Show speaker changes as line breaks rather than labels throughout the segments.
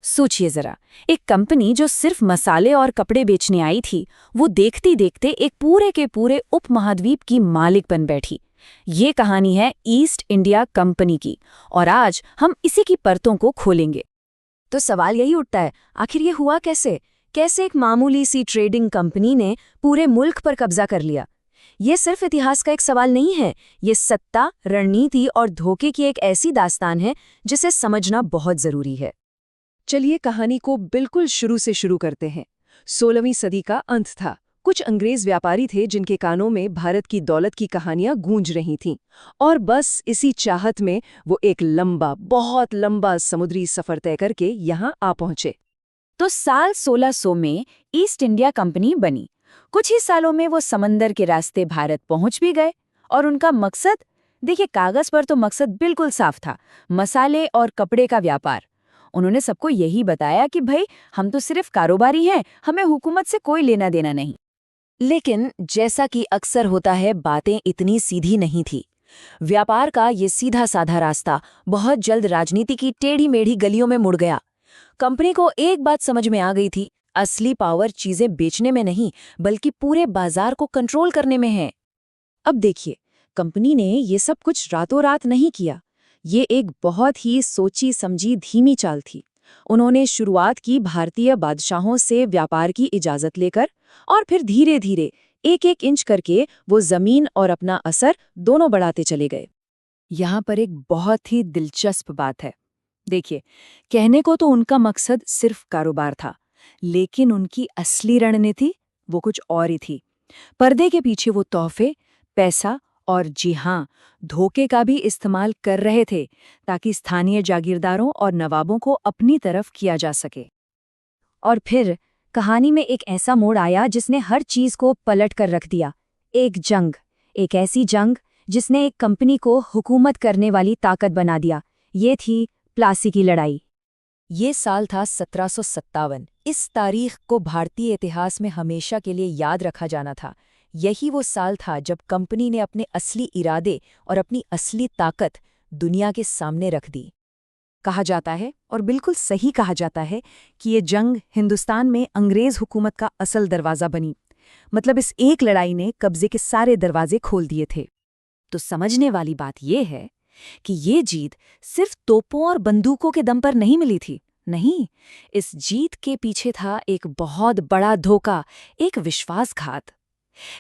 सोचिए जरा, एक कंपनी जो सिर्फ मसाले और कपड़े बेचने आई थी, वो देखते देखते एक पूरे के पूरे उपमहाद्वीप की मालिक बन बैठी। ये कहानी है ईस्ट इंडिया कंपनी की, और आज हम इसी की परतों को खोलेंगे।
तो सवाल यही उठता है, आखिर ये हुआ कैसे? कैसे एक मामूली सी ट्रेडिंग कंपनी ने पूरे मुल्क पर कब्जा कर लिया? ये सिर्फ इतिहास का एक सवाल नहीं है, ये सत्ता, रणनीति और धोखे की एक ऐसी दास्तान है जिसे समझना बहुत जरूरी है।
चलिए कहानी को बिल्कुल शुरू से शुरू करते हैं। 16वीं सदी का अंत था। कुछ अंग्रेज व्यापारी थे जिनके कानों में भारत की दौलत की कहानियां गूंज रही थीं, और बस इसी चाहत में वो एक लंबा, बहुत लंबा समुद्री सफर तय करके यहाँ आ पहुंचे।
तो साल 1600 में ईस्ट इंडिया कंपनी बनी। कुछ ही सालों में वो समंदर के रास्ते भारत पहुंच भी गए, और उनका मकसद, देखिए, कागज पर तो मकसद बिल्कुल साफ था, मसाले और कपड़े का व्यापार। उन्होंने सबको यही बताया कि भाई, हम तो सिर्फ कारोबारी हैं, हमें हुकूमत से कोई लेना देना नहीं।
लेकिन जैसा कि अक्सर होता है, बातें इतनी सीधी नहीं थी। व्यापार का ये सीधा साधा रास्ता बहुत जल्द राजनीति की टेढ़ी मेढ़ी गलियों में मुड़ गया। कंपनी को एक बात समझ में आ गई थी, असली पावर चीजें बेचने में नहीं, बल्कि पूरे बाजार को कंट्रोल करने में है।
अब देखिए, कंपनी ने ये सब कुछ रातों रात नहीं किया। ये एक बहुत ही सोची समझी धीमी चाल थी। उन्होंने शुरुआत की भारतीय बादशाहों से व्यापार की इजाजत लेकर, और फिर धीरे धीरे एक एक इंच करके वो जमीन और अपना असर दोनों बढ़ाते चले गए।
यहाँ पर एक बहुत ही दिलचस्प बात है। देखिए, कहने को तो उनका मकसद सिर्फ कारोबार था, लेकिन उनकी असली रणनीति वो कुछ और ही थी। पर्दे के पीछे वो तोहफे, पैसा और, जी हाँ, धोखे का भी इस्तेमाल कर रहे थे, ताकि स्थानीय जागीरदारों और नवाबों को अपनी तरफ किया जा सके।
और फिर कहानी में एक ऐसा मोड़ आया जिसने हर चीज को पलट कर रख दिया। एक जंग, एक ऐसी जंग जिसने एक कंपनी को हुकूमत करने वाली ताकत बना दिया। ये थी प्लासी की लड़ाई। ये साल था 1757। इस तारीख को भारतीय इतिहास में हमेशा के लिए याद रखा जाना था। यही वो साल था जब कंपनी ने अपने असली इरादे और अपनी असली ताकत दुनिया के सामने रख दी। कहा जाता है, और बिल्कुल सही कहा जाता है, कि ये जंग हिंदुस्तान में अंग्रेज हुकूमत का असल दरवाज़ा बनी। मतलब इस एक लड़ाई ने कब्जे के सारे दरवाजे खोल दिए थे। तो समझने वाली बात यह है कि ये जीत सिर्फ तोपों और बंदूकों के दम पर नहीं मिली थी। नहीं, इस जीत के पीछे था एक बहुत बड़ा धोखा, एक विश्वासघात।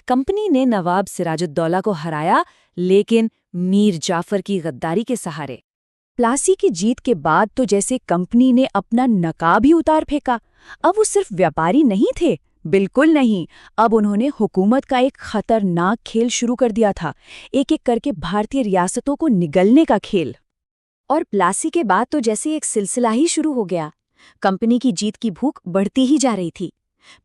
कंपनी ने नवाब सिराजुद्दौला को हराया, लेकिन मीर जाफर की गद्दारी के सहारे।
प्लासी की जीत के बाद तो जैसे कंपनी ने अपना नकाब ही उतार फेंका। अब वो सिर्फ व्यापारी नहीं थे, बिल्कुल नहीं। अब उन्होंने हुकूमत का एक खतरनाक खेल शुरू कर दिया था, एक एक करके भारतीय रियासतों को निगलने का खेल।
और प्लासी के बाद तो जैसे एक सिलसिला ही शुरू हो गया। कंपनी की जीत की भूख बढ़ती ही जा रही थी।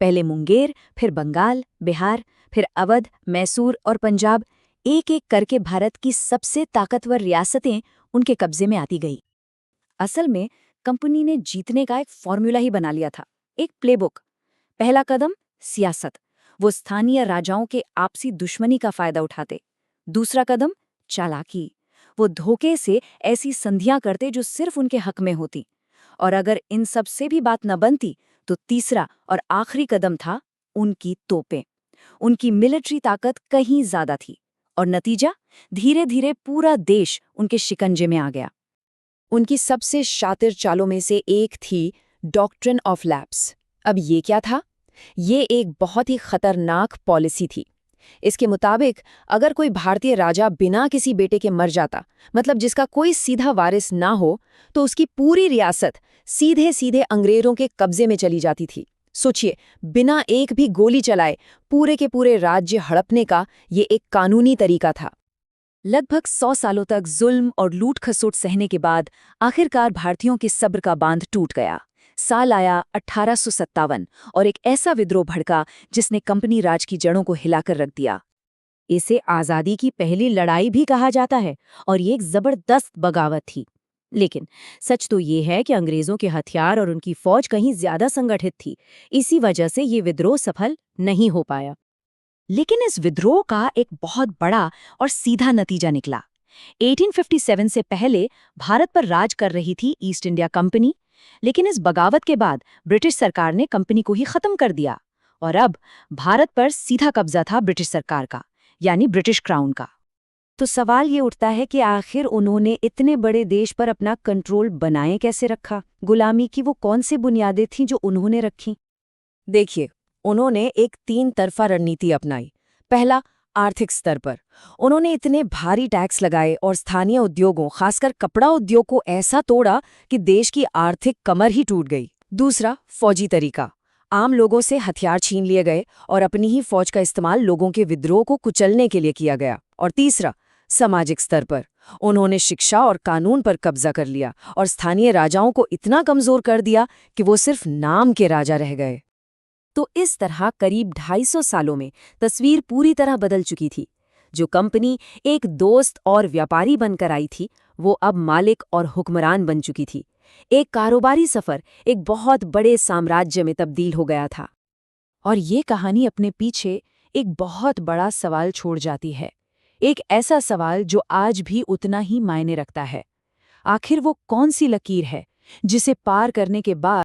पहले मुंगेर, फिर बंगाल, बिहार, फिर अवध, मैसूर और पंजाब, एक एक करके भारत की सबसे ताकतवर रियासतें उनके कब्जे में आती गई। असल में कंपनी ने जीतने का एक फॉर्मूला ही बना लिया था, एक प्लेबुक। पहला कदम सियासत, वो स्थानीय राजाओं के आपसी दुश्मनी का फायदा उठाते। दूसरा कदम चालाकी, वो धोखे से ऐसी संधियां करते जो सिर्फ उनके हक में होती। और अगर इन सब से भी बात न बनती, तो तीसरा और आखिरी कदम था उनकी तोपें। उनकी मिलिट्री ताकत कहीं ज्यादा थी, और नतीजा, धीरे धीरे पूरा देश उनके शिकंजे में आ गया।
उनकी सबसे शातिर चालों में से एक थी डॉक्ट्रिन ऑफ लैप्स। अब ये क्या था? ये एक बहुत ही खतरनाक पॉलिसी थी। इसके मुताबिक अगर कोई भारतीय राजा बिना किसी बेटे के मर जाता, मतलब जिसका कोई सीधा वारिस ना हो, तो उसकी पूरी रियासत सीधे सीधे अंग्रेजों के कब्जे में चली जाती थी। सोचिए, बिना एक भी गोली चलाए पूरे के पूरे राज्य हड़पने का ये एक कानूनी तरीका था। लगभग 100 सालों तक जुल्म और लूट खसोट सहने के बाद आखिरकार भारतीयों के सब्र का बांध टूट गया। साल आया 1857, और एक ऐसा विद्रोह भड़का जिसने कंपनी राज की जड़ों को हिलाकर रख दिया। इसे आज़ादी की पहली लड़ाई भी कहा जाता है, और ये एक जबरदस्त बगावत थी। लेकिन सच तो ये है कि अंग्रेजों के हथियार और उनकी फौज कहीं ज्यादा संगठित थी। इसी वजह से ये विद्रोह सफल नहीं हो पाया। लेकिन इस विद्रोह का एक बहुत बड़ा और सीधा नतीजा निकला। 1857 से पहले भारत पर राज कर रही थी ईस्ट इंडिया कंपनी,
लेकिन इस बगावत के बाद ब्रिटिश सरकार ने कंपनी को ही खत्म कर दिया और अब भारत पर सीधा कब्जा था ब्रिटिश सरकार का, यानी ब्रिटिश क्राउन का।
तो सवाल ये उठता है कि आखिर उन्होंने इतने बड़े देश पर अपना कंट्रोल बनाए कैसे रखा? गुलामी की वो कौन सी बुनियादें थीं जो उन्होंने रखी?
देखिए, उन्होंने एक 3 तरफा रणनीति अपनाई। पहला, आर्थिक स्तर पर उन्होंने इतने भारी टैक्स लगाए और स्थानीय उद्योगों, खासकर कपड़ा उद्योग को ऐसा तोड़ा कि देश की आर्थिक कमर ही टूट गई। दूसरा, फौजी तरीका, आम लोगों से हथियार छीन लिए गए और अपनी ही फौज का इस्तेमाल लोगों के विद्रोह को कुचलने के लिए किया गया। और तीसरा, सामाजिक स्तर पर उन्होंने शिक्षा और कानून पर कब्जा कर लिया और स्थानीय राजाओं को इतना कमजोर कर दिया कि वो सिर्फ नाम के राजा रह गए। तो इस तरह करीब 250 सालों में तस्वीर पूरी तरह बदल चुकी थी। जो कंपनी एक दोस्त और व्यापारी बनकर आई थी, वो अब मालिक और हुक्मरान बन चुकी थी। एक कारोबारी सफर एक बहुत बड़े साम्राज्य में तब्दील हो गया था।
और ये कहानी अपने पीछे एक बहुत बड़ा सवाल छोड़ जाती है, एक ऐसा सवाल जो आज भी उतना ही मायने रखता है। आखिर वो कौन सी लकीर है जिसे पार करने के बाद